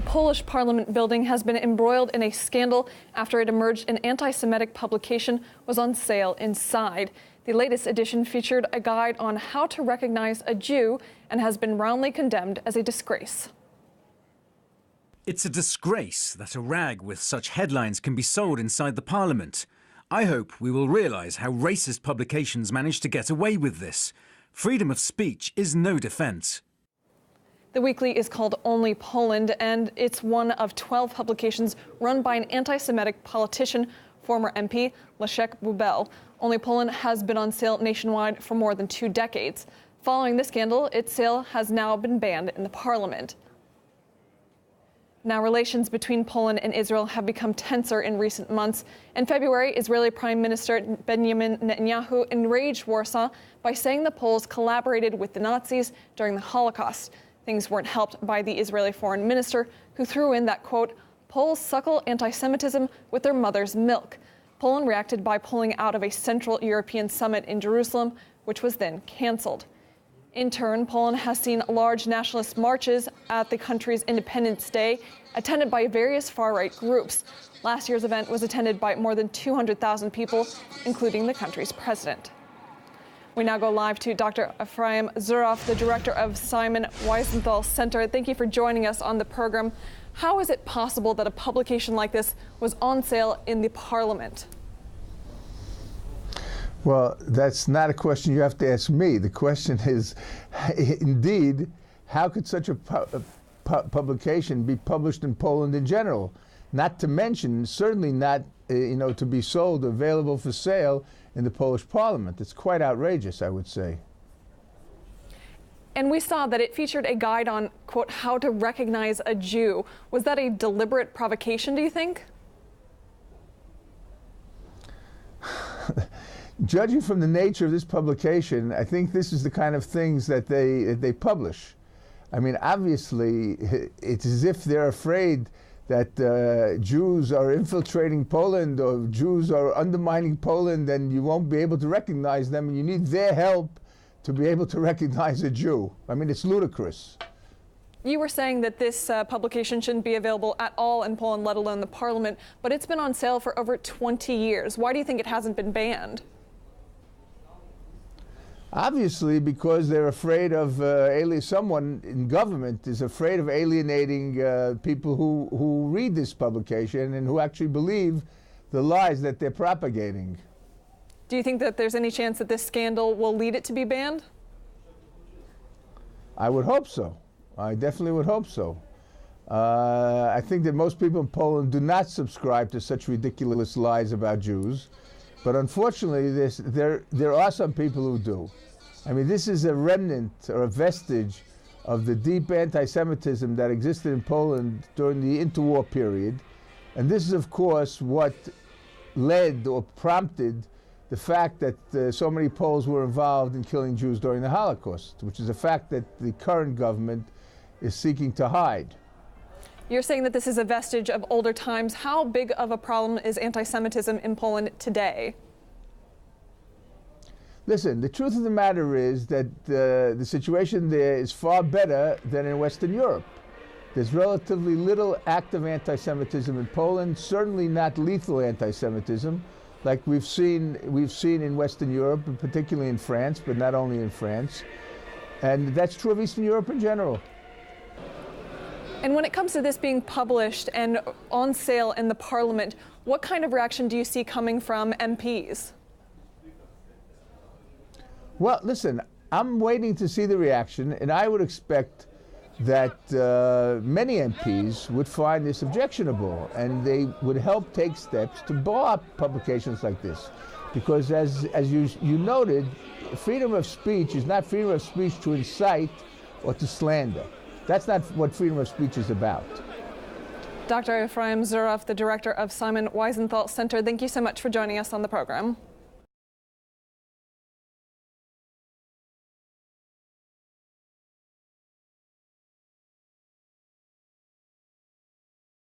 The Polish parliament building has been embroiled in a scandal after it emerged an anti-Semitic publication was on sale inside. The latest edition featured a guide on how to recognize a Jew and has been roundly condemned as a disgrace. It's a disgrace that a rag with such headlines can be sold inside the parliament. I hope we will realise how racist publications manage to get away with this. Freedom of speech is no defence. The weekly is called Only Poland, and it's one of 12 publications run by an anti-Semitic politician, former MP Leszek Bubel. Only Poland has been on sale nationwide for more than 2 decades. Following the scandal, its sale has now been banned in the parliament. Now, relations between Poland and Israel have become tenser in recent months. In February, Israeli Prime Minister Benjamin Netanyahu enraged Warsaw by saying the Poles collaborated with the Nazis during the Holocaust. Things weren't helped by the Israeli foreign minister, who threw in that, quote, Poles suckle anti-Semitism with their mother's milk. Poland reacted by pulling out of a Central European summit in Jerusalem, which was then canceled. In turn, Poland has seen large nationalist marches at the country's Independence Day, attended by various far-right groups. Last year's event was attended by more than 200,000 people, including the country's president. We now go live to Dr. Ephraim Zuroff, the director of Simon Wiesenthal Center. Thank you for joining us on the program. How is it possible that a publication like this was on sale in the parliament? Well, that's not a question you have to ask me. The question is, indeed, how could such a publication be published in Poland in general? Not to mention, certainly not, to be sold, available for sale in the Polish parliament. It's quite outrageous, I would say. And we saw that it featured a guide on, quote, how to recognize a Jew. Was that a deliberate provocation, do you think? Judging from the nature of this publication, I think this is the kind of things that they publish. I mean, obviously, it's as if they're afraid that Jews are infiltrating Poland or Jews are undermining Poland, and you won't be able to recognize them, and you need their help to be able to recognize a Jew. I mean, it's ludicrous. You were saying that this publication shouldn't be available at all in Poland, let alone the parliament, but it's been on sale for over 20 years. Why do you think it hasn't been banned? Obviously, because they're afraid of someone in government is afraid of alienating people who read this publication and who actually believe the lies that they're propagating. Do you think that there's any chance that this scandal will lead it to be banned? I would hope so. I definitely would hope so. I think that most people in Poland do not subscribe to such ridiculous lies about Jews. But unfortunately, there are some people who do. I mean, this is a remnant or a vestige of the deep anti-Semitism that existed in Poland during the interwar period. And this is, of course, what led or prompted the fact that so many Poles were involved in killing Jews during the Holocaust, which is a fact that the current government is seeking to hide. You're saying that this is a vestige of older times. How big of a problem is anti-Semitism in Poland today? Listen, the truth of the matter is that the situation there is far better than in Western Europe. There's relatively little active anti-Semitism in Poland, certainly not lethal anti-Semitism, like we've seen in Western Europe, and particularly in France, but not only in France. And that's true of Eastern Europe in general. And when it comes to this being published and on sale in the parliament, what kind of reaction do you see coming from MPs? Well, listen, I'm waiting to see the reaction, and I would expect that many MPs would find this objectionable, and they would help take steps to bar publications like this. Because as you noted, freedom of speech is not freedom of speech to incite or to slander. That's not what freedom of speech is about. Dr. Ephraim Zuroff, the director of Simon Wiesenthal Center, thank you so much for joining us on the program.